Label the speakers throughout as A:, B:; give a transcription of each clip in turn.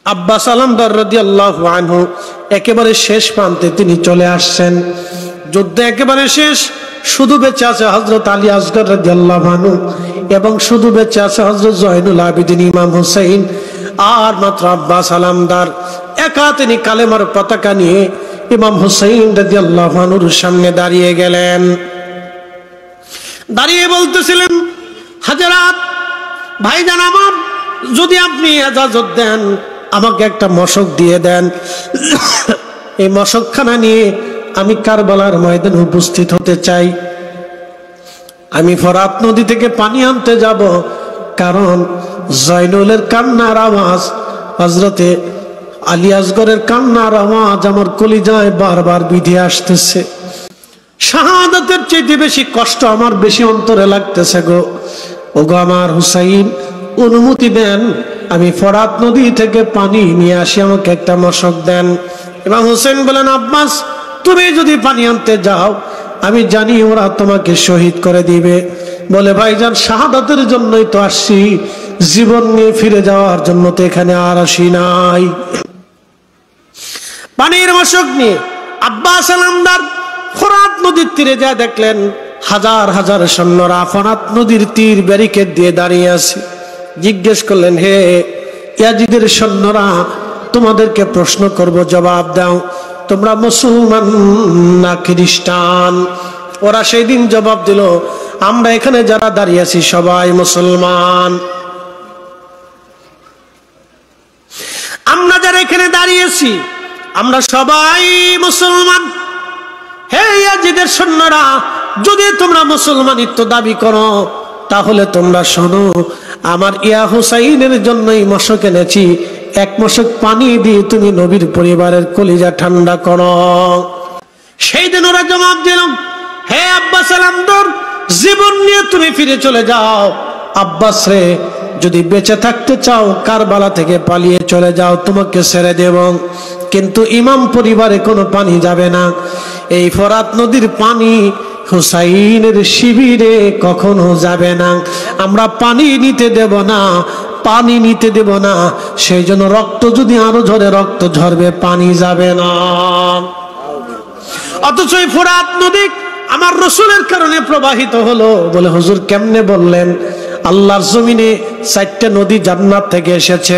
A: আব্বাস আলামদার রাদিয়াল্লাহু আনহু একেবারে শেষ প্রান্তে তিনি চলে আসছেন। যুদ্ধ একেবারে শেষ, শুধু বেঁচে আছে হযরত আলী আসগর রাদিয়াল্লাহু আনহু এবং শুধু বেঁচে আছে হযরত জয়নুল আবেদিন ইমাম হুসাইন। আর মাত্র আব্বাস আলামদার একা তিনি কালেমার পতাকা নিয়ে ইমাম হুসাইন রাদিয়াল্লাহু আনহুর সামনে দাঁড়িয়ে গেলেন। দাঁড়িয়ে বলতেছিলেন, হাজরাত ভাইজান আমার, যদি আপনি ইজাজত দেন আমাকে একটা মশক দিয়ে দেন, এই মশকখানা নিয়ে আমি কারবালার ময়দানে উপস্থিত হতে চাই। আমি ফরাত নদী থেকে পানি আনতে যাব, কারণ জয়নুলের কান্নার আওয়াজ, হযরতে আলী আসগরের কান্নার আওয়াজ আমার কলিজায় বারবার বিধে আসতেছে। শাহাদাতের চাইতে বেশি কষ্ট আমার বেশি অন্তরে লাগতেছে গো। ওগো আমার হুসাইন, অনুমতি দেন আমি ফরাত নদী থেকে পানি নিয়ে আসি, আমাকে একটা মশক দেন। ইমাম হুসাইন বলেন, আব্বাস তুমি যদি পানি আনতে যাও আমি জানি ওরা তোমাকে শহীদ করে দিবে। বলে, ভাইজান শাহাদাতের জন্যই তো আসছি, জীবন নিয়ে ফিরে যাওয়ার জন্য তো এখানে আর আসি নাই। পানির মশক নিয়ে আব্বাস আলামদার ফরাত নদীর তীরে যা দেখলেন হাজার হাজার সৈন্যরা ফরাত নদীর তীর ব্যারিকেড দিয়ে দাঁড়িয়ে আছে। জিজ্ঞেস করলেন, হে ইয়াজিদের সৈন্যরা, তোমাদেরকে প্রশ্ন করব, জবাব দাও, তোমরা মুসলমান না খ্রিস্টান? ওরা সেই দিন জবাব দিল, আমরা এখানে যারা দাঁড়িয়ে আছি সবাই মুসলমান। আমরা যারা এখানে দাঁড়িয়েছি আমরা সবাই মুসলমান। হে ইয়াজিদের সৈন্যরা, যদি তোমরা মুসলমানিত্ব দাবি করো তাহলে তোমরা শোনো, আমার ইয়া হুসাইনের জন্যই মশক এনেছি, এক মশক পানি দিয়ে তুমি নবীর পরিবারের কলিজা ঠান্ডা করো। সেই দিন ওরা জবাব দিল, হে আব্বাস আলামদার, জীবন নিয়ে তুমি ফিরে চলে যাও। আব্বাস রে, যদি বেঁচে থাকতে চাও কারবালা থেকে পালিয়ে চলে যাও, তোমাকে ছেড়ে দেব, কিন্তু ইমাম পরিবারে কোনো পানি যাবে না। এই ফরাত নদীর পানি হুসাইনের শিবিরে কখনো যাবে না। আমরা পানি নিতে দেব না, পানি নিতে দেব না। সেই জন্য রক্ত যদি আরো ঝরে, রক্ত ঝরবে, পানি যাবে না। অথচ এই ফরাত নদী আমার রসুলের কারণে প্রবাহিত হলো। বলে, হুজুর কেমনে বললেন? আল্লাহর জমিনে 4টা নদী জান্নাত থেকে এসেছে।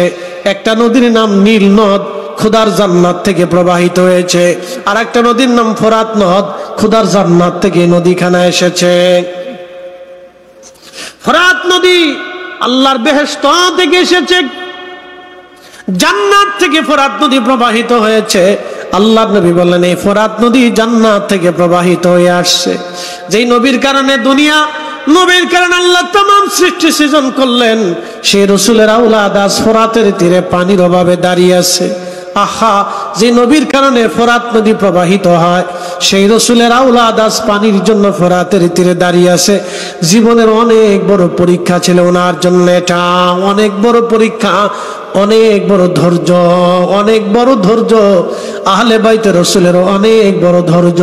A: একটা নদীর নাম নীল নদ, খুদার জান্নাত থেকে প্রবাহিত হয়েছে। আর একটা নদীর নাম ফরাত নদ, খুদার জান্নাত থেকে নদীখানা এসেছে। ফরাত নদী আল্লাহর বেহেশত থেকে এসেছে, জান্নাত থেকে ফরাত নদী প্রবাহিত হয়েছে। আল্লাহর নবী বললেন, এই ফরাত নদী জান্নাত থেকে প্রবাহিত হয়ে আসছে। যেই নবীর কারণে দুনিয়া, নবীর কারণে আল্লাহ तमाम সৃষ্টি সৃজন করলেন, সেই রসুলের আওলাদ আজ ফরাতের তীরে পানির অভাবে দাঁড়িয়ে আছে। আহা, যে নবীর কারণে ফরাত নদী প্রবাহিত হয়, সেই রসুলের আওলাদ আজ পানির জন্য ফরাতের তীরে দাঁড়িয়ে আছে। জীবনের অনেক বড় পরীক্ষা ছিল ওনার জন্য, এটা অনেক বড় পরীক্ষা, অনেক বড় ধৈর্য, অনেক বড় ধৈর্য। আহলে বাইতে রসুলের অনেক বড় ধৈর্য।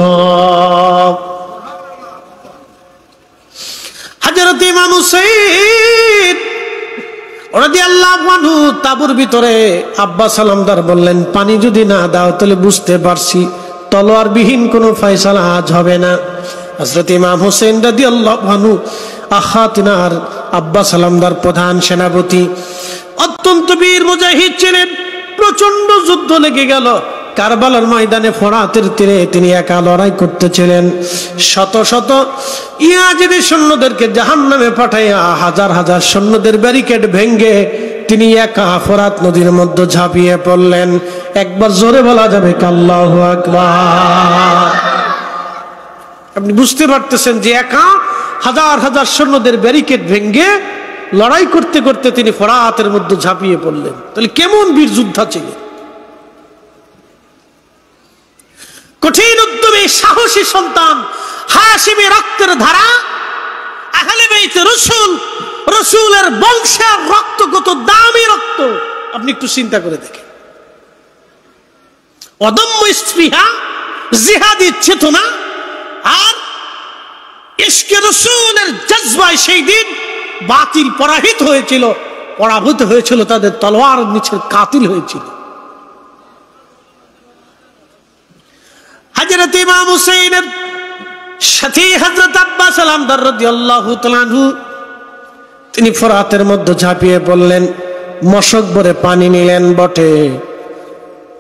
A: হযরত ইমাম হুসাইন রাদিয়াল্লাহু আনহু তাবুর ভিতরে আব্বাস আলামদার বললেন, পানি যদি না দাও তাহলে বুঝতে পারছি তলোয়ার বিহীন কোনো ফয়সালা আজ হবে না। হযরত ইমাম হুসাইন রাদিয়াল্লাহু আনহু তিনার আব্বাস আলামদার প্রধান সেনাপতি, অত্যন্ত বীর মুজাহিদ ছিলেন। প্রচন্ড যুদ্ধ লেগে গেল কারবালার ময়দানে, ফরাতের তীরে তিনি একা লড়াই করতেছিলেন। শত শত ইয়াজিদি সৈন্যদেরকে জাহান্নামে পাঠাইয়া হাজার হাজার সৈন্যদের ব্যারিকেড ভেঙ্গে তিনি একা ফরাত নদীর মধ্যে ঝাঁপিয়ে পড়লেন। একবার জোরে বলা যাবে আল্লাহু আকবার। আপনি বুঝতে পারতেছেন যে একা হাজার হাজার সৈন্যদের ব্যারিকেড ভেঙ্গে লড়াই করতে করতে তিনি ফরাতের মধ্যে ঝাঁপিয়ে পড়লেন। তাহলে কেমন বীর যোদ্ধা ছিলেন, কঠিন উদ্যমী সাহসী সন্তান, হাশিমি রক্তের ধারা, আহলে বাইত রাসূল, রাসূলের বংশের রক্ত কত দামি রক্ত আপনি একটু চিন্তা করে দেখেন। অদম্য স্পৃহা, জিহাদি চেতনা আর ইশকে রাসূলের জজবায় সেই দিন বাতিল পরাভূত হয়েছিল, তাদের তলোয়ার নিচে কাতিল হয়েছিল। কিন্তু ইমাম হুসাইনের সাথী হযরত আব্বাস আলামদার রাদিয়াল্লাহু তাআলা আনহু তিনি ফোরাতের মধ্যে ঝাঁপিয়ে পড়লেন, মশক ভরে পানি নিলেন বটে।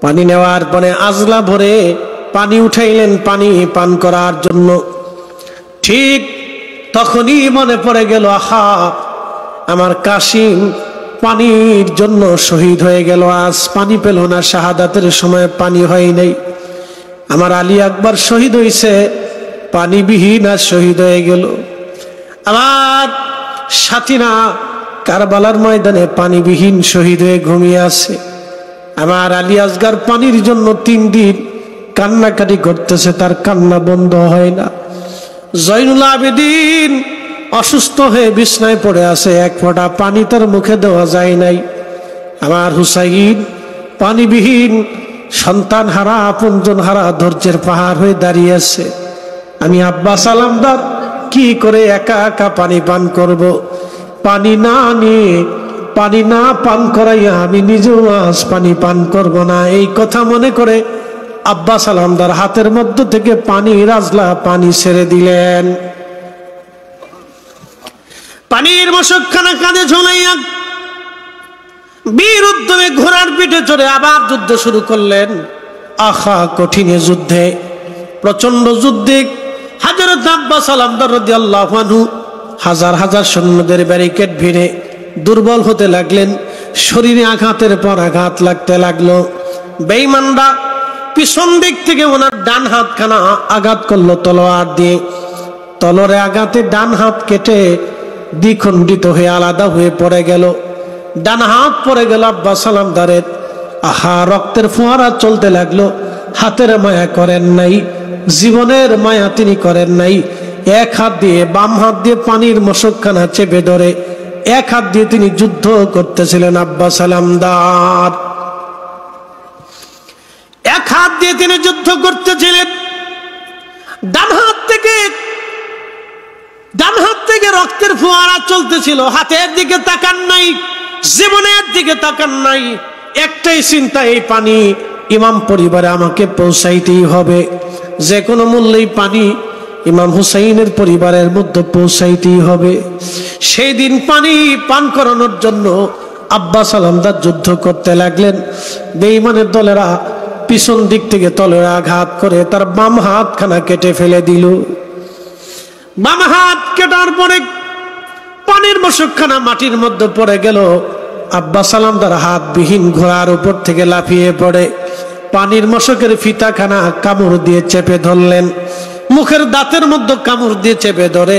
A: পানি নেওয়ার পরে আজলা ভরে পানি উঠাইলেন পানি পান করার জন্য। ঠিক তখনই মনে পড়ে গেল, আহা, আমার কাসিম পানির জন্য শহীদ হয়ে গেল, আজ পানি পেল না, শাহাদাতের সময় পানি হয় নাই। আমার আলী আকবর শহীদ হইছে, পানিবিহীন আর শহীদ হয়ে গেল। আমার সাথীরা কারবালার ময়দানে পানিবিহীন শহীদ হয়ে ঘুমিয়ে আছে। আমার আলী আসগর পানির জন্য 3 দিন কান্নাকাটি করতেছে, তার কান্না বন্ধ হয় না। জয়নুল আবেদিন অসুস্থ হয়ে বিছনায় পড়ে আছে, এক ফোঁটা পানি তার মুখে দেওয়া যায় নাই। আমার হুসাইন পানিবিহীন, সন্তান হারা, আপনজন হারা, ধৈর্যের পাহাড় হয়ে দাঁড়িয়ে আছে। আমি আব্বাস আলামদার কি করে একা একা পানি পান করব? পানি না নিয়ে, পানি না পান করাইয়া আমি নিজেও আজ পানি পান করব না। এই কথা মনে করে আব্বাস আলামদার হাতের মধ্য থেকে পানি রাজলা পানি ছেড়ে দিলেন। পানির মশকখানা কাঁধে ঝোলাইয়া বীর উদ্যমে ঘোড়ার পিঠে চড়ে আবার যুদ্ধ শুরু করলেন। আহা, কঠিন যুদ্ধে, প্রচন্ড যুদ্ধে হযরত আব্বাস আলামদার রাদিয়াল্লাহু আনহু হাজার হাজার সৈন্যদের ব্যারিকেড ভিড়ে দুর্বল হতে লাগলেন। শরীরে আঘাতের পর আঘাত লাগতে লাগলো। বেঈমানরা পিছন দিক থেকে ওনার ডান হাতখানা আঘাত করলো তলোয়ার দিয়ে। তলোয়ারে আঘাতে ডান হাত কেটে দ্বিখণ্ডিত হয়ে আলাদা হয়ে পড়ে গেল। ডান হাত পড়ে গেল আব্বাস আলামদারের। আহা, রক্তের ফোয়ারা চলতে লাগলো। হাতের মায়া করেন নাই, জীবনের মায়া তিনি করেন নাই। এক হাত দিয়ে, বাম হাত দিয়ে পানির মশকখানা চেপে ধরে এক হাত দিয়ে তিনি যুদ্ধ করতেছিলেন। আব্বাস আলামদার এক হাত দিয়ে তিনি যুদ্ধ করতেছিলেন। ডান হাত থেকে রক্তের ফোয়ারা চলতেছিল। হাতের দিকে তাকান নাই, জীবনের দিকে তাকান নাই। একটাই চিন্তা, এই পানি ইমাম পরিবারে আমাকে পৌঁছাইতেই হবে। যে কোনো মূল্যেই পানি ইমাম হুসাইনের পরিবারের মধ্যে পৌঁছাইতেই হবে। সেই দিন পানি পান করানোর জন্য আব্বাস আলামদার যুদ্ধ করতে লাগলেন। বেঈমানের দলেরা পিছন দিক থেকে তলোয়ার আঘাত করে তার বাম হাতখানা কেটে ফেলে দিল। বাম হাত কেটার পরে পানির মশকখানা মাটির মধ্যে পড়ে গেল। আব্বাস আলামদার হাতবিহীন ঘোড়ার উপর থেকে লাফিয়ে পড়ে পানির মশকের ফিতাখানা কামড় দিয়ে চেপে ধরলেন। মুখের দাঁতের মধ্যে কামড় দিয়ে চেপে ধরে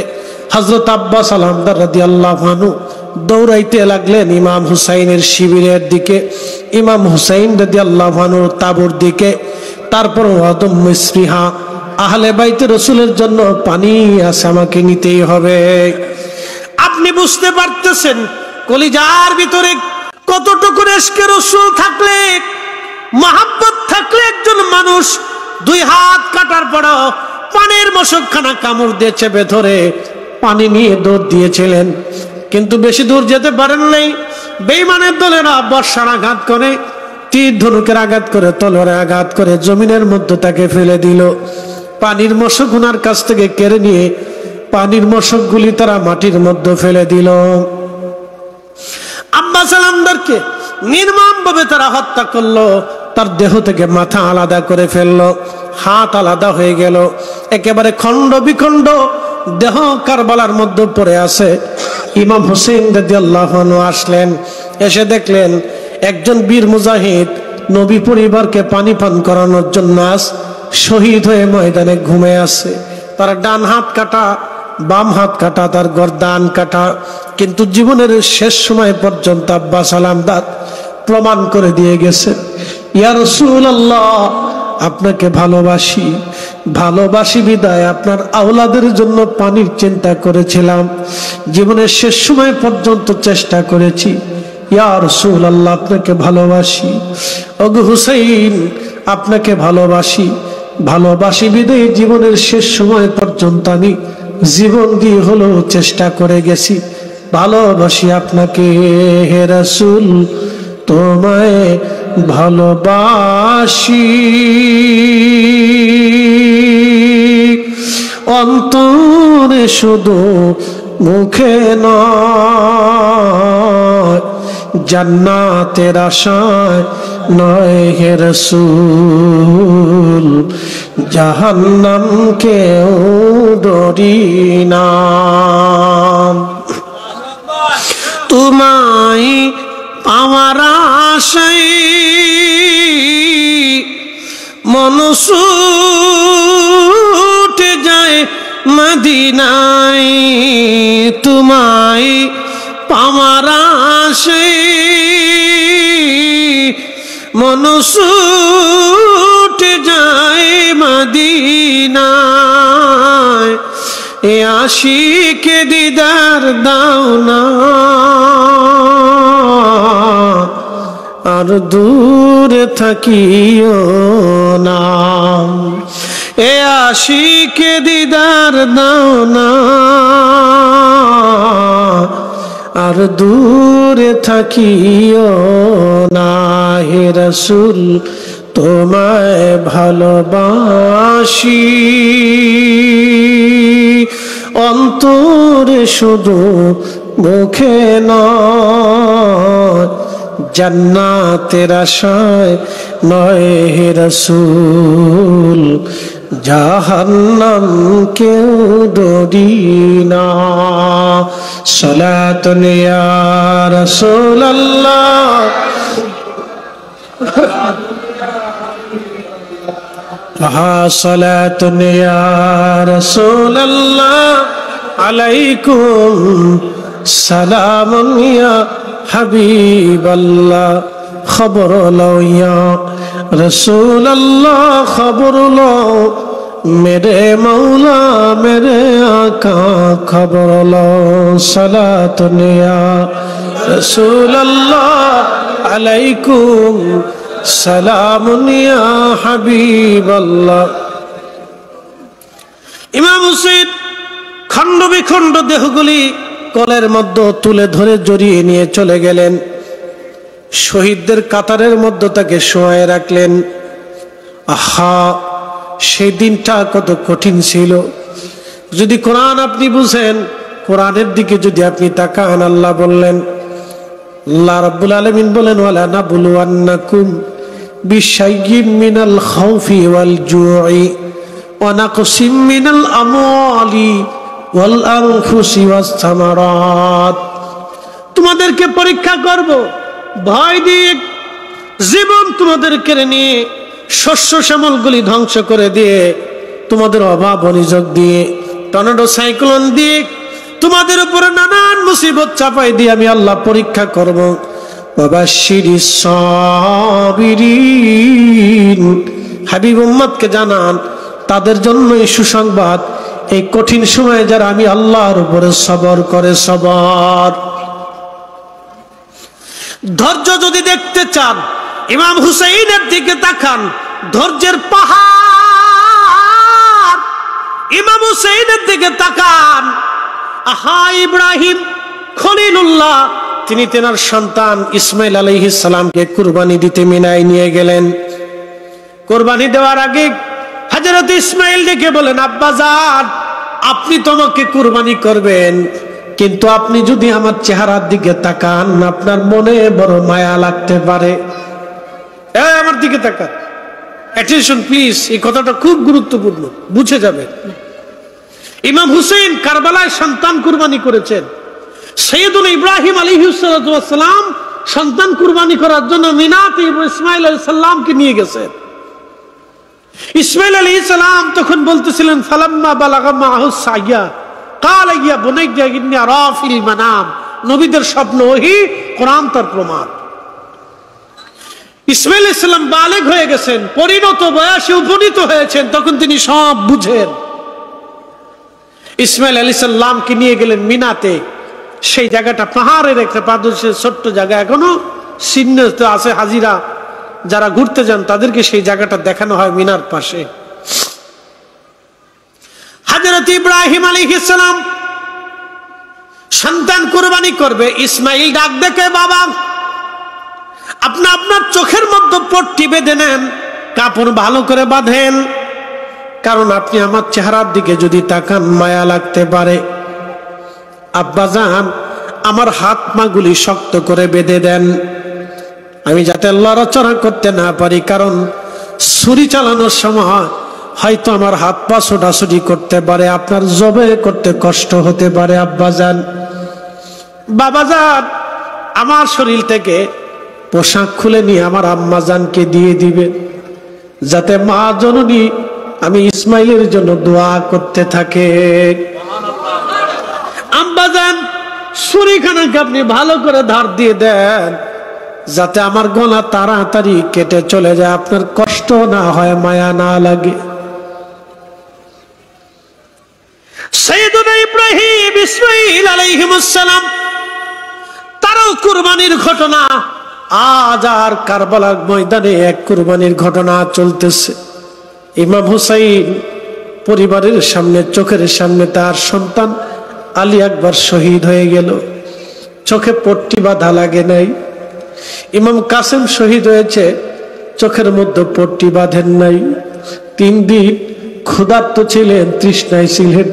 A: হযরত আব্বাস আলামদার রাদিয়াল্লাহু আনহু দৌড়াইতে লাগলেন ইমাম হুসাইনের শিবিরের দিকে, ইমাম হুসাইন রাদিয়াল্লাহু আনহুর তাঁবুর দিকে। তারপর ওয়াদম মিসরিহা, আহলে বাইতে রাসূলের জন্য পানি আছে, আমাকে নিতেই হবে। আপনি বুঝতে পারতেছেন কলিজার ভিতরে কতটুকু ইশকে রাসূল থাকলে, মহব্বত থাকলে একজন মানুষ 2 হাত কাটার পর পানির মশকখানা কামড় দিয়ে চেপে ধরে পানি নিয়ে দৌড় দিয়েছিলেন। কিন্তু বেশি দূর যেতে পারেন নাই। বেঈমানের দলেরা বর্ষার আঘাত করে, তীর ধনুকের আঘাত করে, তলোয়ারে আঘাত করে জমিনের মধ্যে তাকে ফেলে দিল। পানির মশক ওনার কাছ থেকে কেড়ে নিয়ে পানির মশকগুলি তারা মাটির মধ্যে ফেলে দিল। আব্বাস আলামদারকে নির্মমভাবে তারা হত্যা করলো। তার দেহ থেকে মাথা আলাদা করে ফেললো, হাত আলাদা হয়ে গেল, একেবারে খণ্ড বিখণ্ড দেহ কারবালার মধ্যে পড়ে আছে। ইমাম হুসাইন রাদিয়াল্লাহু আনহু আসলেন, এসে দেখলেন একজন বীর মুজাহিদ নবী পরিবারকে পানি পান করানোর জন্য শহীদ হয়ে ময়দানে ঘুমে আছে। তার ডান হাত কাটা, বাম হাত কাটা, তার গর্দান কাটা। কিন্তু জীবনের শেষ সময় পর্যন্ত আব্বাস আলামদার প্রমাণ করে দিয়ে গেছে, ইয়া রাসূলুল্লাহ, আপনাকে ভালোবাসি, ভালোবাসি বিদায় আপনার আওলাদের জন্য পানির চিন্তা করেছিলাম। জীবনের শেষ সময় পর্যন্ত চেষ্টা করেছি, ইয়া রাসূলুল্লাহ, আপনাকে ভালোবাসি। ওগো হুসাইন, আপনাকে ভালোবাসি, ভালোবাসি বিদায় জীবনের শেষ সময় পর্যন্ত আমি জীবন দিয়ে হলেও চেষ্টা করে গেছি। ভালোবাসি আপনাকে হে রাসূল, তোমায় ভালোবাসি। অন্তরে শুধু মুখে নয়, জান্নাতের আশায় নয় হে রাসূল, জাহান্নামকেও ডরি না। তোমায় পাওয়ার আশায় মন ছুটে যায় মদিনায়, তোমায় পাওয়ার আশায় মন ছুটে যায় মদিনায়, এ আশিকে দিদার দাও না, আর দূরে থাকিও না। এ আশিকে দিদার দাও না, আর দূরে থাকিও না। হে রাসূল তোমায় ভালোবাসি, অন্তরে শুধু মুখে নয়, জান্নাতের আশায় নয় হে রাসূল, জাহান্নামকেও ডরি না। সালাতুন ইয়া রাসূলুল্লাহ, সালাতুন ইয়া রাসূলুল্লাহ, আলাইকুম সালামুন ইয়া হাবিবাল্লাহ, খবর লও ইয়া রাসূলুল্লাহ, খবর লও মেরে মৌলা মেরে আকা, খবর লও। সালাতুন ইয়া রাসূলুল্লাহ, আলাইকুম সালামুন ইয়া হাবিবাল্লাহ। ইমাম হুসাইন খণ্ড বিখণ্ড দেহগুলি কলের মধ্যে তুলে ধরে জড়িয়ে নিয়ে চলে গেলেন। শহীদদের কাতারের মধ্যে তাকে শোয়ায় রাখলেন। আহা, সেই দিনটা কত কঠিন ছিল। যদি কোরআন আপনি বুঝেন, কোরআনের দিকে যদি আপনি তাকান, আল্লাহ বললেন, আল্লাহ রাব্বুল আলামিন বলেন, ওয়ালা নাবলুওয়ান্নাকুম বিশাইয়্যিম মিনাল খাউফি ওয়াল জুই ওয়া নাকসিম মিনাল আমওয়ালি ওয়াল আনফুসি ওয়াস সামারাত। তোমাদেরকে পরীক্ষা করব, ভয় দিয়ে জীবন তোমাদের কেড়ে নিয়ে শস্য শ্যামলগুলি ধ্বংস করে দিয়ে, তোমাদের অভাব অনিযোগ দিয়ে, টর্নেডো সাইক্লোন দিয়ে, তোমাদের উপরে নানান মুসিবত চাপাই দিয়ে আমি আল্লাহ পরীক্ষা করব। ওয়াবাশশিরিস সাবিরিন, হাবিব উম্মতকে জানান তাদের জন্য এই সুসংবাদ, এই কঠিন সময়ে যারা আমি আল্লাহর উপরে সবর করে। সবর, ধৈর্য যদি দেখতে চান, ইমাম হুসাইনের দিকে তাকান, ধৈর্যের পাহাড়। ইমাম হুসাইনের দিকে তাকান। আহা, ইব্রাহিম খলিলুল্লাহ তিনি তেনার সন্তান ইসমাইল আলাইহিস সালামকে কুরবানি দিতে মিনায় নিয়ে গেলেন। কুরবানি দেওয়ার আগে হযরত ইসমাইল ডেকে বলেন, আব্বাজান আপনি তোমাকে কুরবানি করবেন, কিন্তু আপনি যদি আমার চেহারার দিকে তাকান, আপনার মনে বড় মায়া লাগতে পারে। আমার দিকে তাকান, অ্যাটেনশন প্লিজ, এই কথাটা খুব গুরুত্বপূর্ণ, বুঝে যাবে। ইমাম হুসেইন কারবালায় সন্তান কুরবানি করেছেন। সাইয়্যিদুনা ইব্রাহিম আলাইহিস সালাম সন্তান কুরবানি করার জন্য মিনাতে ইসমাইল আলাইহিস সালামকে নিয়ে গেছেন। ইসমাইল আলাইহিস সালাম তখন বলতেছিলেন, ফালাম্মা বালাগা মাহু সাইয়া কাল ইয়া বুনাইয়া ইন্নী আরা ফিল মানাম। নবীদের স্বপ্ন ওহী, কোরআন তার প্রমাণ। ইসমাইল আলাইহিস সালাম বালেগ হয়ে গেছেন, পরিণত বয়সে উপনীত হয়েছেন, তখন তিনি সব বুঝেন। ইসমাইল আলাইহিস সালামকে নিয়ে গেলেন মিনাতে। সেই জায়গাটা পাহাড়ের একটা পাদদেশের ছোট্ট জায়গা, এখনো চিহ্ন আছে। হাজিরা যারা ঘুরতে যান তাদেরকে সেই জায়গাটা দেখানো হয় মিনার পাশে। হযরত ইব্রাহিম আলাইহিস সালাম সন্তান কুরবানি করবে। ইসমাইল ডাক দেখে, বাবা আপনি আপনার চোখের মধ্যে পট্টি বেঁধে নেন, কাপড় ভালো করে বাঁধেন, কারণ আপনি আমার চেহারার দিকে যদি তাকান মায়া লাগতে পারে। আব্বাজান আমার হাত পাগুলি শক্ত করে বেঁধে দেন, আমি যাতে লড়াচড়া করতে না পারি, কারণ ছুরি চালানোর সময় হয়তো আমার হাত পা ছোটাছুটি করতে পারে, আপনার জবে করতে কষ্ট হতে পারে। আব্বাজান, বাবাজান আমার শরীর থেকে পোশাক খুলে নিয়ে আমার আম্মাজানকে দিয়ে দিবেন, যাতে মা জননী আমি ইসমাইলের জন্য দোয়া করতে থাকে। আম্মাজান ছুরিখানাকে আপনি ভালো করে ধার দিয়ে দেন, যাতে আমার গলা তাড়াতাড়ি কেটে চলে যায়, আপনার কষ্ট না হয়, মায়া না লাগে। সাইয়েদুনা ইব্রাহিম ইসমাইল আলাইহিস সালাম তারও কুরবানির ঘটনা, আজ আর কারবালার ময়দানে এক কুরবানির ঘটনা চলতেছে। ইমাম হুসাইন পরিবারের সামনে, চোখের সামনে তার সন্তান আলী আকবর শহীদ হয়ে গেল, চোখে পট্টি বাঁধা লাগে নাই। ইমাম কাসেম শহীদ হয়েছে, চোখের মধ্যে পট্টি বাঁধেন নাই। 3 দিন ক্ষুধার্ত ছিলেন, তৃষ্ণায় ছিলেন,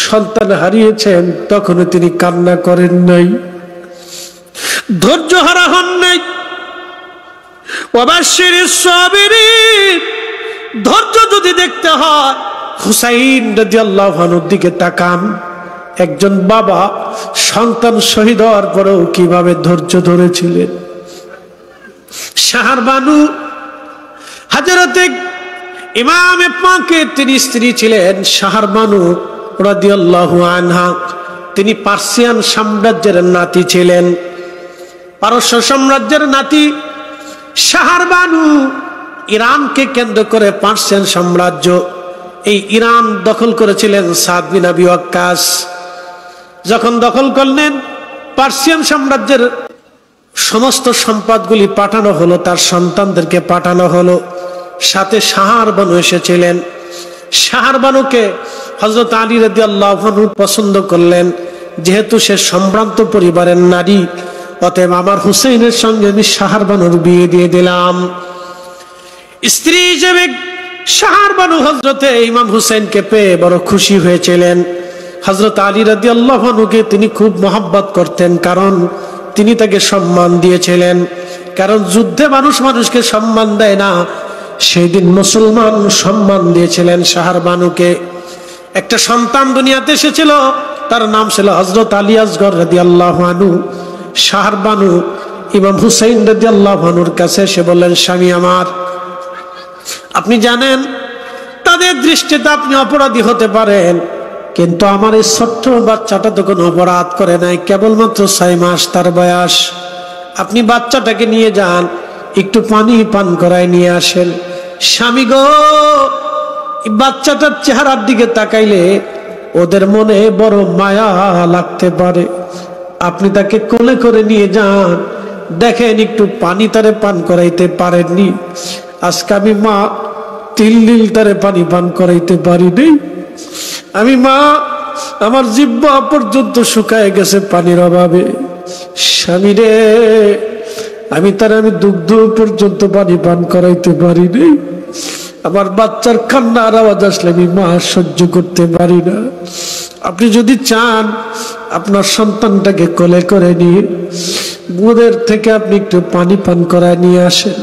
A: সন্তান হারিয়েছেন, তখনও তিনি কান্না করেন নাই, ধৈর্য হারা হন নাই। ওয়াবাশশিরিস সাবিরিন, ধৈর্য যদি দেখতে হয় হুসাইন রাদিয়াল্লাহু আনহুর দিকে তাকান। একজন বাবা সন্তান শহীদ হওয়ার পরেও কিভাবে ধৈর্য ধরেছিলেন। শাহরবানু হযরতে ইমামে পাকের তিনি স্ত্রী ছিলেন শাহরবানু রাদিয়াল্লাহু আনহা, তিনি পার্সিয়ান সাম্রাজ্যের নাতি ছিলেন, পারস্য সাম্রাজ্যের নাতি। শাহরবানু ইরানকে কেন্দ্র করে পার্সিয়ান সাম্রাজ্য, এই ইরান দখল করেছিলেন সাদ বিন আবি ওয়াক্কাস। যখন দখল করলেন, পার্সিয়ান সাম্রাজ্যের সমস্ত সম্পদগুলি পাঠানো হলো, তার সন্তানদেরকে পাঠানো হলো, সাথে শাহরবানু এসেছিলেন। শাহরবানুকে হযরত আলী রাদিয়াল্লাহু আনহু পছন্দ করলেন, যেহেতু সে সম্ভ্রান্ত পরিবারের নারী, অতএব আমার হুসাইনের সঙ্গে আমি শাহরবানুর বিয়ে দিয়ে দিলাম। স্ত্রী হিসেবে শাহরবানু হযরতে ইমাম হুসাইনকে পেয়ে বড় খুশি হয়েছিলেন। হযরত আলী রাদিয়াল্লাহু আনহুকে তিনি খুব মহব্বত করতেন, কারণ তিনি তাকে সম্মান দিয়েছিলেন। কারণ যুদ্ধে মানুষ মানুষকে সম্মান দেয় না, সেই দিন মুসলমান সম্মান দিয়েছিলেন শাহরবানুকে। একটা সন্তান দুনিয়াতে এসেছিল, তার নাম ছিল হযরত আলী আসগর রাদিয়াল্লাহু আনহু। শাহরবানু ইমাম হুসাইন রাদিয়াল্লাহু আনহুর কাছে এসে বললেন, স্বামী আমার, আপনি জানেন তাদের দৃষ্টিতে আপনি অপরাধী হতে পারেন, কিন্তু আমার এই ছোট্ট বাচ্চাটা তো কোনো অপরাধ করে নাই, কেবলমাত্র 6 মাস তার বয়স। আপনি বাচ্চাটাকে নিয়ে যান, একটু পানি পান করায় নিয়ে আসেন। স্বামী গো, বাচ্চাটার চেহারার দিকে তাকাইলে ওদের মনে বড় মায়া লাগতে পারে, আপনি তাকে কোলে করে নিয়ে যান, দেখেন একটু পানি তারে পান করাইতে পারেননি। আজকে আমি মা 3 দিন তারে পানি পান করাইতে পারিনি। আমি মা, আমার জিহ্বা পর্যন্ত শুকায় গেছে পানির অভাবে। স্বামী রে, আমি দুগ্ধ পর্যন্ত পানি পান করাইতে পারিনি। আমার বাচ্চার কান্নার আওয়াজ আসলে আমি মা সহ্য করতে পারি না। আপনি যদি চান আপনার সন্তানটাকে কোলে করে নিয়ে ওদের থেকে আপনি একটু পানি পান করায় নিয়ে আসেন,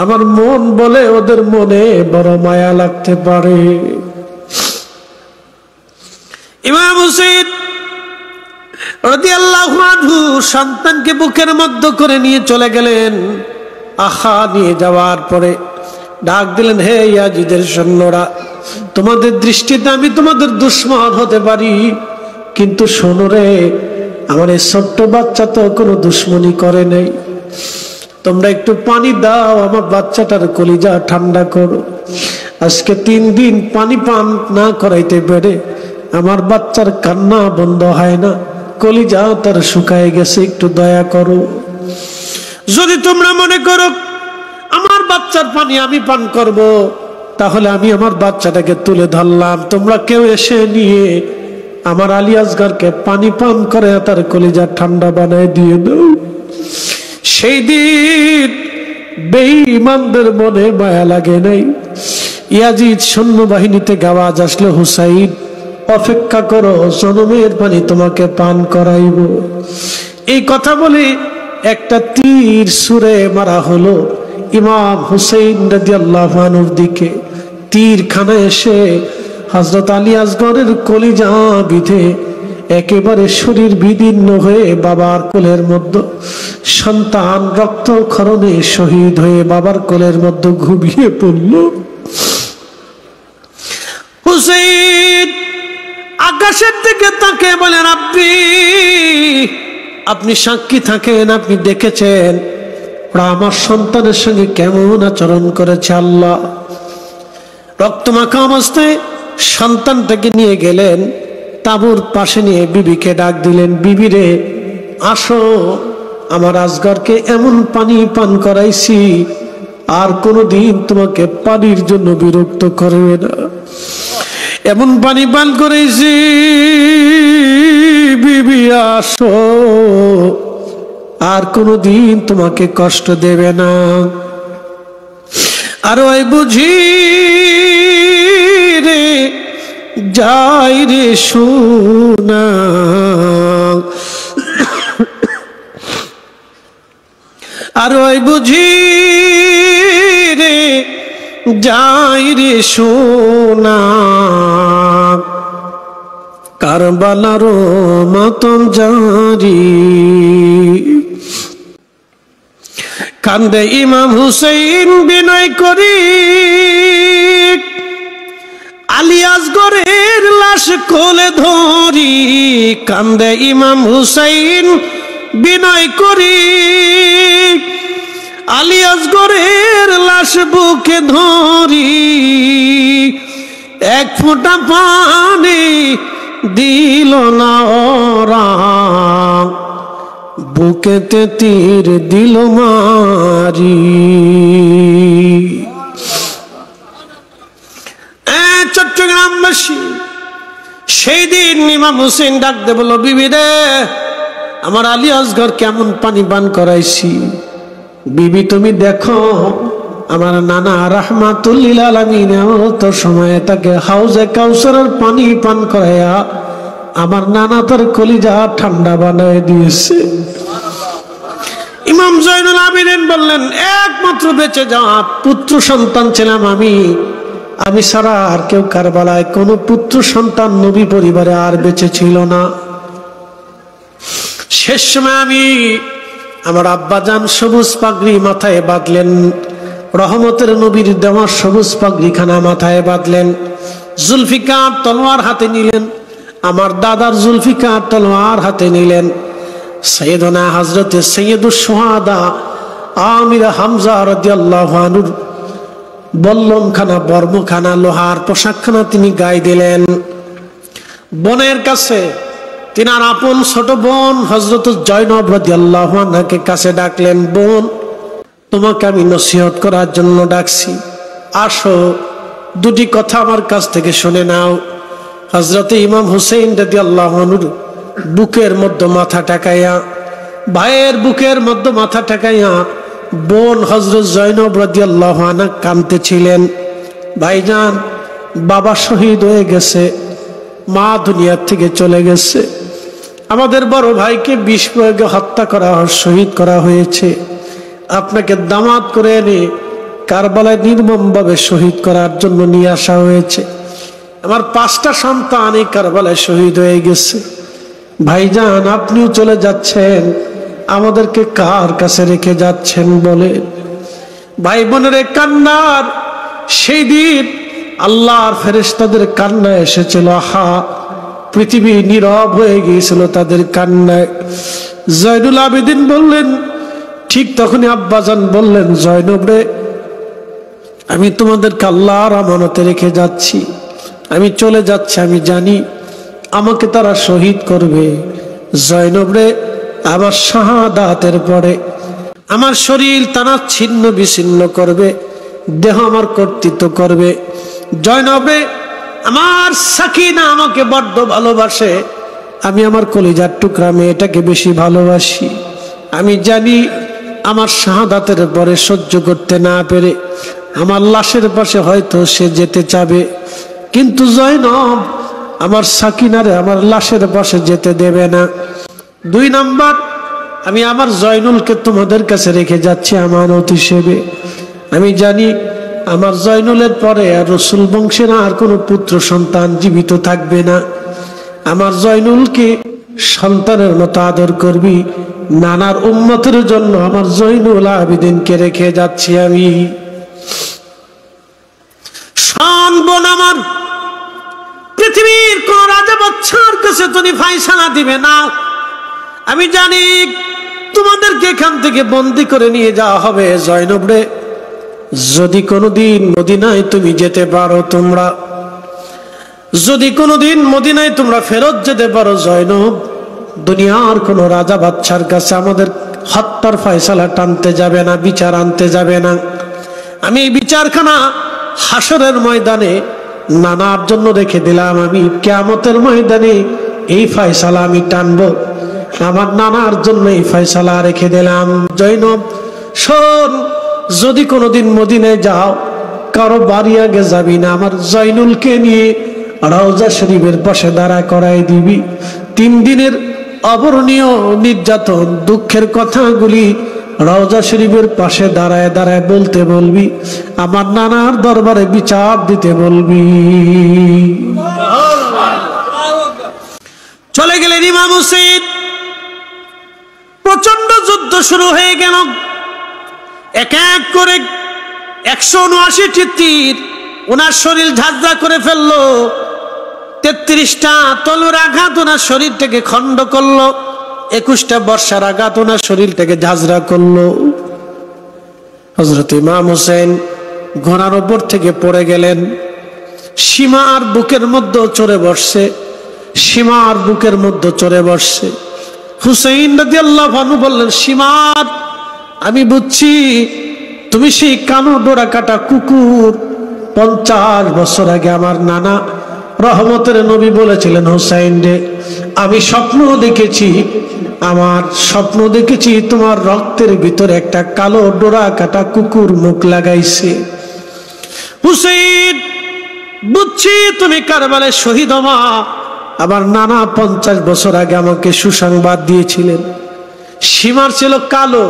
A: আমার মন বলে ওদের মনে বড় মায়া লাগতে পারে। ইমাম হুসাইন রাদিয়াল্লাহু আনহু সন্তানকে বুকের মধ্যে করে নিয়ে চলে গেলেন। আহা, নিয়ে যাওয়ার পরে ডাক দিলেন, হে ইয়াজিদের সৈন্যরা, তোমাদের দৃষ্টিতে আমি তোমাদের দুশমন হতে পারি, কিন্তু শোনো রে, আমার এই ছোট্ট বাচ্চা তো কোনো দুশ্মনী করে নাই। তোমরা একটু পানি দাও, আমার বাচ্চাটার কলিজা ঠান্ডা করো। আজকে 3 দিন পানি পান না করাইতে পেরে আমার বাচ্চার কান্না বন্ধ হয় না, কলিজা তার শুকায় গেছে, একটু দয়া করো। যদি তোমরা মনে করো আমার বাচ্চার পানি আমি পান করব, তাহলে আমি আমার বাচ্চাটাকে তুলে ধরলাম, তোমরা কেউ এসে নিয়ে আমার আলী আসগরকে পানি পান করে তার কলিজা ঠান্ডা বানায় দিয়ে দাও। সেই দিন বেঈমানদের মনে মায়া লাগে নাই, ইয়াজিদ সৈন্যবাহিনীতে আওয়াজ আসলো, হুসাইন অপেক্ষা করো, জনমের পানি তোমাকে পান করাইব। এই কথা বলে একটা তীর ছুঁড়ে মারা হলো ইমাম হুসাইন রাদিয়াল্লাহু আনহুর দিকে। তীরখানা এসে হযরত আলী আসগরের কলিজা বিঁধে একেবারে শরীর বিদীর্ণ হয়ে বাবার কোলের মধ্যে, সন্তান রক্তক্ষরণে শহীদ হয়ে বাবার কোলের মধ্যে ঘুমিয়ে পড়ল। হুসাইন আকাশের দিকে তাকে বলেন, আপনি সাক্ষী থাকেন, আপনি দেখেছেন ওরা আমার সন্তানের সঙ্গে কেমন আচরণ করেছে। আল্লাহ রক্তমাখা অবস্থায় সন্তানটাকে নিয়ে গেলেন, তাঁবুর পাশে নিয়ে বিবিকে ডাক দিলেন, বিবিরে আসো, আমার আসগরকে এমন পানি পান করাইছি আর কোনোদিন তোমাকে পানির জন্য বিরক্ত করবে না। এমন পানি পান করেছি, বিবি আসো, আর কোনোদিন তোমাকে কষ্ট দেবে না। আর ওই বুঝি রে যাই রে সোনা, আর ওই বুঝি রে যাই রে সোনা, কারবালার মাতম জারি। কান্দে ইমাম হুসাইন বিনয় করি, আলী আসগরের লাশ কোলে ধরি। কান্দে ইমাম হুসাইন বিনয় করি, আলী আসগরের লাশ বুকে ধরি। এক ফোঁটা পানি দিল না ওরা, বুকেতে তীর দিল মারি। চট্টগ্রামবাসী সেই দিন ইমাম হুসেন ডাক দে বলল, বিবি রে আমার আলী আসগর কেমন পানি পান করাইছি। বিবি তুমি দেখো, আমার নানা রাহমাতুল্লিল আলামিন এমত সময়ে তাকে হাউজে কাউসারের পানি পান করাইয়া আমার নানা তার কলিজা ঠান্ডা বানায় দিয়েছে। ইমাম জয়নুল আবেদিন বললেন, একমাত্র বেঁচে যাওয়া পুত্র সন্তান ছিলাম আমি ছাড়া আর কেউ কারবালায় কোনো পুত্র সন্তান নবী পরিবারে আর বেঁচে ছিল না। শেষ সময় আমার আব্বাজান সবুজ পাগড়ি মাথায় বাঁধলেন, রহমতের নবীর দেওয়া সবুজ পাগড়িখানা মাথায় বাঁধলেন, জুলফিকার তলোয়ার হাতে নিলেন, আমার দাদার জুলফিকার তলোয়ার হাতে নিলেন। সৈয়দনা হযরতে সৈয়দুশ শুহাদা আমির হামজা রাদিয়াল্লাহু আনহু বল্লমখানা, বর্মখানা, লোহার পোশাকখানা তিনি গায়ে দিলেন। বোনের কাছে তিনার আপন ছোট বোন হযরত জয়নব রাদিয়াল্লাহু আনহাকে কাছে ডাকলেন, বোন তোমাকে আমি নসিহত করার জন্য ডাকছি, আসো দুটি কথা আমার কাছ থেকে শুনে নাও। হযরতে ইমাম হুসাইন রাদিয়াল্লাহু আনহুর বুকের মধ্যে মাথা ঠেকাইয়া, ভাইয়ের বুকের মধ্যে মাথা ঠেকাইয়া বোন হযরত জয়নব রাদিয়াল্লাহু আনহা কাঁদতেছিলেন। ভাইজান, বাবা শহীদ হয়ে গেছে, মা দুনিয়ার থেকে চলে গেছে, আমাদের বড় ভাইকে বিষ প্রয়োগে হত্যা করা, শহীদ করা হয়েছে, আপনাকে দামাত করে এনে কারবালায় নির্মমভাবে শহীদ করার জন্য নিয়ে আসা হয়েছে। আমার 5টা সন্তান এই কারবালায় শহীদ হয়ে গেছে। ভাইজান, আপনিও চলে যাচ্ছেন, আমাদেরকে কার কাছে রেখে যাচ্ছেন বলে। ভাই বোনের কান্নার সেই দিন আল্লাহর ফেরেশতাদের কান্না এসেছিল। আহা, পৃথিবী নীরব হয়ে গিয়েছিল তাদের কান্নায়। জয়নুল আবেদিন বললেন, ঠিক তখনই আব্বাজান বললেন, জয়নব রে, আমি তোমাদেরকে আল্লাহর আমানতে রেখে যাচ্ছি, আমি চলে যাচ্ছি, আমি জানি আমাকে তারা শহীদ করবে। জয়নব রে, আমার শাহাদাতের পরে আমার শরীর তারা ছিন্ন বিচ্ছিন্ন করবে, দেহ আমার কর্তৃত্ব করবে। জয়নব রে, আমার সাকিনা আমাকে বড্ড ভালোবাসে, আমি আমার কলিজার টুকরা মেয়েটাকে বেশি ভালোবাসি। আমি জানি আমার শাহাদাতের পরে সহ্য করতে না পেরে আমার লাশের পাশে হয়তো সে যেতে চাবে, কিন্তু জয়নব আমার সাকিনারে আমার লাশের পাশে যেতে দেবে না। 2 নাম্বার, আমি আমার জয়নুলকে তোমাদের কাছে রেখে যাচ্ছি আমানত হিসেবে। আমি জানি আমার জয়নুলের পরে আর রসুল বংশের আর কোনো পুত্র সন্তান জীবিত থাকবে না। আমার জয়নুলকে সন্তানের মতো আদর করবি। নানার উম্মতের জন্য আমার জয়নুল আবেদিনকে রেখে যাচ্ছি আমি। বোন আমার, পৃথিবীর কোন রাজা বাদশার কাছে তুমি ফায়সালা দিবে না। আমি জানি তোমাদেরকে এখান থেকে বন্দী করে নিয়ে যাওয়া হবে। জয়নব রে, যদি কোনোদিন মদিনায় তুমি যেতে পারো, তোমরা যদি কোনোদিন মদিনায় তোমরা ফেরত যেতে পারো, জয়নব দুনিয়ার কোন রাজা বাদশার কাছে আমাদের হত্যার ফয়সালা টানতে যাবে না, বিচার আনতে যাবে না। আমি এই বিচারখানা হাসরের ময়দানে নানার জন্য রেখে দিলাম। আমি কিয়ামতের ময়দানে এই ফয়সালা আমি টানবো, আমার নানার জন্য এই ফয়সালা রেখে দিলাম। জয়নব শোন, যদি কোনোদিন মদিনায় যাও, কারো বাড়ি আগে যাবি না, আমার জয়নুলকে নিয়ে রওজা শরীফের পাশে দাঁড়া করাই দিবি। 3 দিনের অবর্ণীয় নির্যাতন দুঃখের কথাগুলি রওজা শরীফের পাশে দাঁড়ায় দাঁড়ায় বলতে বলবি, আমার নানার দরবারে বিচার দিতে বলবি। চলে গেলেন ইমাম হুসেন। প্রচন্ড যুদ্ধ শুরু হয়ে গেল। এক এক করে 179টি তীর ওনার শরীর ঝাঁঝরা করে ফেললো। 33টা তলোয়ার আঘাত ওনার শরীর থেকে খণ্ড করলো। 21টা বর্ষার আঘাত ওনার শরীর থেকে ঝাঁঝরা করলো। হযরত ইমাম হুসেন ঘোড়ার উপর থেকে পড়ে গেলেন। সীমা আর বুকের মধ্যে চড়ে বসছে, সীমা আর বুকের মধ্যে চড়ে বসছে। হুসাইন রাদিয়াল্লাহু আনহু বললেন, সীমা, আমি বুঝছি তুমি সেই কানো ডোরা কাটা কুকুর। 50 বছর আগে আমার নানা রহমতের নবী বলেছিলেন, হুসাইন রে, আমি স্বপ্ন দেখেছি, আমার স্বপ্ন দেখেছি তোমার রক্তের ভিতরে একটা কালো ডোরা কাটা কুকুর মুখ লাগাইছে। হুসাইন, বুঝছি তুমি কারবালায় শহীদ হবা। আমার নানা 50 বছর আগে আমাকে সুসংবাদ দিয়েছিলেন। সীমার ছিল কালো,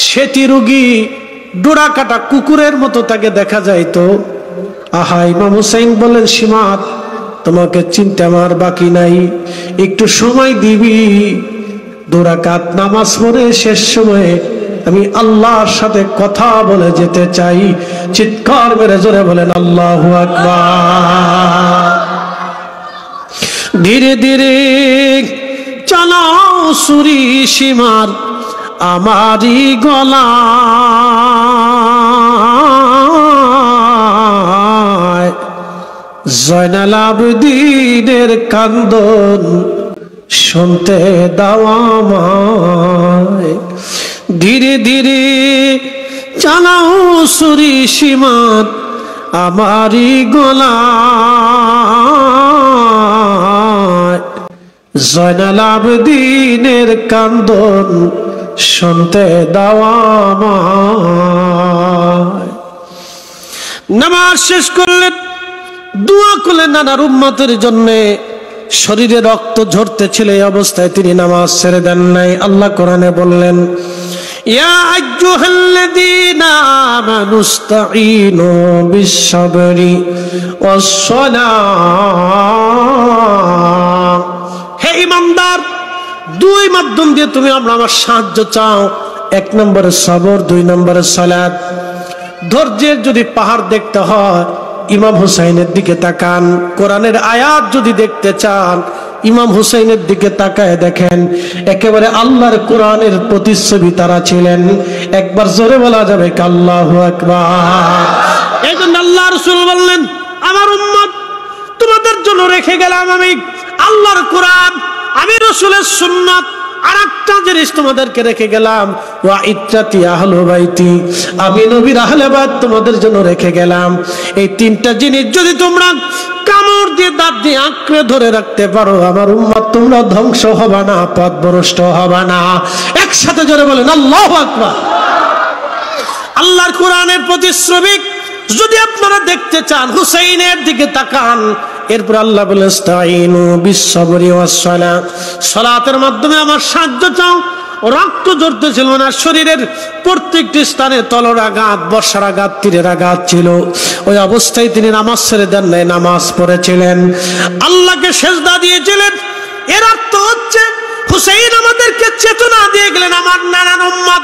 A: সেটি রোগী, ডোরা কাটা কুকুরের মতো তাকে দেখা যায় তো। আহা, ইমাম হুসাইন বললেন, সীমা, তোমাকে চিনতে আমার বাকি নাই, একটু সময় দিবি। 2 রাকাত নামাজ পড়ে শেষ সময়ে আমি আল্লাহর সাথে কথা বলে যেতে চাই। চিৎকার মেরে জোরে বলেন আল্লাহু আকবার। ধীরে ধীরে চালাও সুরি সীমার আমারি গলা, জয়নাল আবেদীনের কান্দন শুনতে দাও আমায়। ধীরে ধীরে চালাও সুরি সীমার আমারি গলা, জয়নাল আবেদীনের কান্দন শুনতে দাও আমায়। নামাজ শেষ করলেন, দোয়া করলেন নানার উম্মতের জন্য। শরীরে রক্ত ঝরতে ছিল, এই অবস্থায় তিনি নামাজ ছেড়ে দেন নাই। আল্লাহ কোরআনে বললেন, ইয়া আইয়ুহাল্লাযীনা আমানুস্তাঈনু বিস-সাবরি ওয়াস-সালাহ। হে ঈমানদার, 2 মাধ্যম দিয়ে তুমি আমার সাহায্য চাও। 1 নম্বরে সবর, 2 নম্বরে সালাত। ধৈর্যের যদি পাহাড় দেখতে হয়, ইমাম হুসাইনের দিকে তাকান। কোরআনের আয়াত যদি দেখতে চান, ইমাম হুসাইনের দিকে তাকায় দেখেন। একেবারে আল্লাহর কোরআনের প্রতিচ্ছবি তারা ছিলেন। একবার জোরে বলা যাবে আল্লাহু আকবার। এই জন্য আল্লাহ রাসূল বললেন, আমার উম্মত তোমাদের জন্য রেখে গেলাম আমি আল্লাহর কোরআন, আমি রাসূলের সুন্নাত। আরেকটা জিনিস তোমাদেরকে রেখে গেলাম, ওয়া ইত্রাতি আহলু বাইতি, আমি নবীর আহলে বাইত তোমাদের জন্য রেখে গেলাম। এই 3টা জিনিস যদি তোমরা কামড় দিয়ে দাঁত দিয়ে আঁকড়ে ধরে রাখতে পারো, আমার উম্মত তোমরা ধ্বংস হবে না, পথভ্রষ্ট হবে না। একসাথে জোরে বলেন আল্লাহু আকবার। আল্লাহর কোরআনের প্রতিশ্রুতি যদি আপনারা দেখতে চান হুসাইনের দিকে তাকান। এরপর আল্লাহ বলেন ইস্তাইনু বিস-সাবরি ওয়াস-সালাহ, সালাতের মাধ্যমে আমার সাহায্য চাও। রক্ত ঝরতেছিল না, শরীরের প্রত্যেকটি স্থানে তলর আঘাত, বর্ষার আঘাত, তীরের আঘাত ছিল। ওই অবস্থায় তিনি নামাজ ছেড়ে দেন নাই, নামাজ পড়েছিলেন, আল্লাহকে সেজদা দিয়েছিলেন। এর অর্থ হচ্ছে হুসাইন আমাদেরকে চেতনা দিয়ে গেলেন, আমার নানার উম্মত,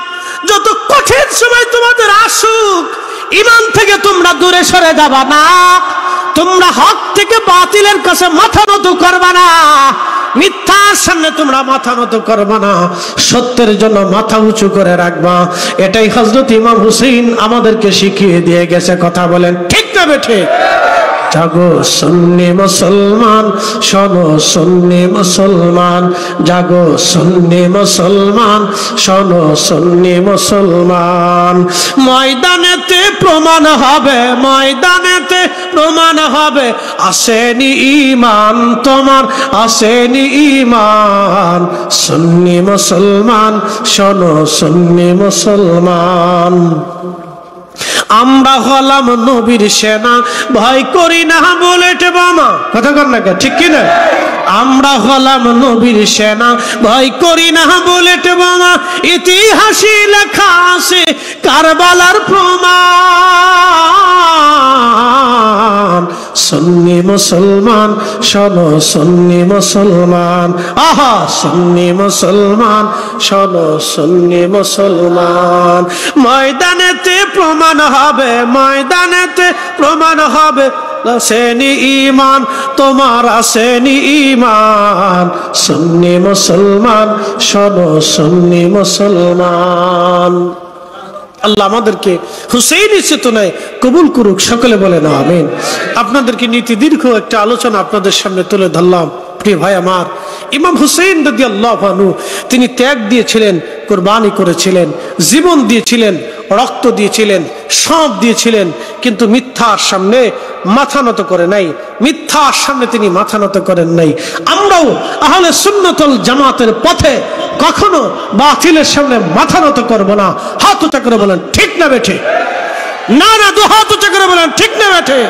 A: যত কঠিন সময় তোমাদের আসুক, ঈমান থেকে তোমরা দূরে সরে যাবা না, তোমরা হক থেকে বাতিলের কাছে মাথা নত করবা না, মিথ্যার সামনে তোমরা মাথা নত করবা না, সত্যের জন্য মাথা উঁচু করে রাখবা। এটাই হযরত ইমাম হুসাইন আমাদেরকে শিখিয়ে দিয়ে গেছে। কথা বলেন ঠিক না বেঠিক? জাগো সুন্নি মুসলমান, শোনো সুন্নি মুসলমান, জাগো সুন্নি মুসলমান, শোনো সুন্নি মুসলমান। ময়দানেতে প্রমাণ হবে, ময়দানেতে প্রমাণ হবে, আসেনি ঈমান তোমার, আসেনি ঈমান। সুন্নি মুসলমান, শোনো সুন্নি মুসলমান। আমরা হলাম নবীর সেনা, ভয় করি না বুলেট বোমা। কথা কর না, ঠিক কি না? আমরা হলাম নবীর সেনা, ভয় করি না বুলেট বোমা। ইতিহাসে লেখা আছে কারবালার প্রমাণ। সুন্নি মুসলমান, শোনো সুন্নি মুসলমান, আহা সুন্নি মুসলমান, শোনো সুন্নি মুসলমান। ময়দানেতে প্রমাণ হবে, ময়দানেতে প্রমাণ হবে, আসেনি ঈমান তোমার, আসেনি ঈমান। সুন্নি মুসলমান, শোনো সুন্নি মুসলমান। আল্লাহ আমাদেরকে হুসাইনি চেতনায় কবুল করুক, সকলে বলেন আমিন। আপনাদেরকে নীতি দীর্ঘ একটা আলোচনা আপনাদের সামনে তুলে ধরলাম। প্রিয় ভাই আমার, ইমাম হুসাইন রাদিয়াল্লাহু আনহু তিনি ত্যাগ দিয়েছিলেন, কুরবানি করেছিলেন, জীবন দিয়েছিলেন, রক্ত দিয়েছিলেন, সব দিয়েছিলেন, কিন্তু মিথ্যার সামনে মাথা নত করে নাই, মিথ্যার সামনে তিনি মাথা নত করেন নাই। আমরাও আহলে সুন্নাত ওয়াল জামাতের পথে কখনো বাতিলের সামনে মাথা নত করব না। হাত উঁচা করে বলেন ঠিক না বেঠে? না না, দু হাত উঁচা করে বলেন ঠিক না বেঠে?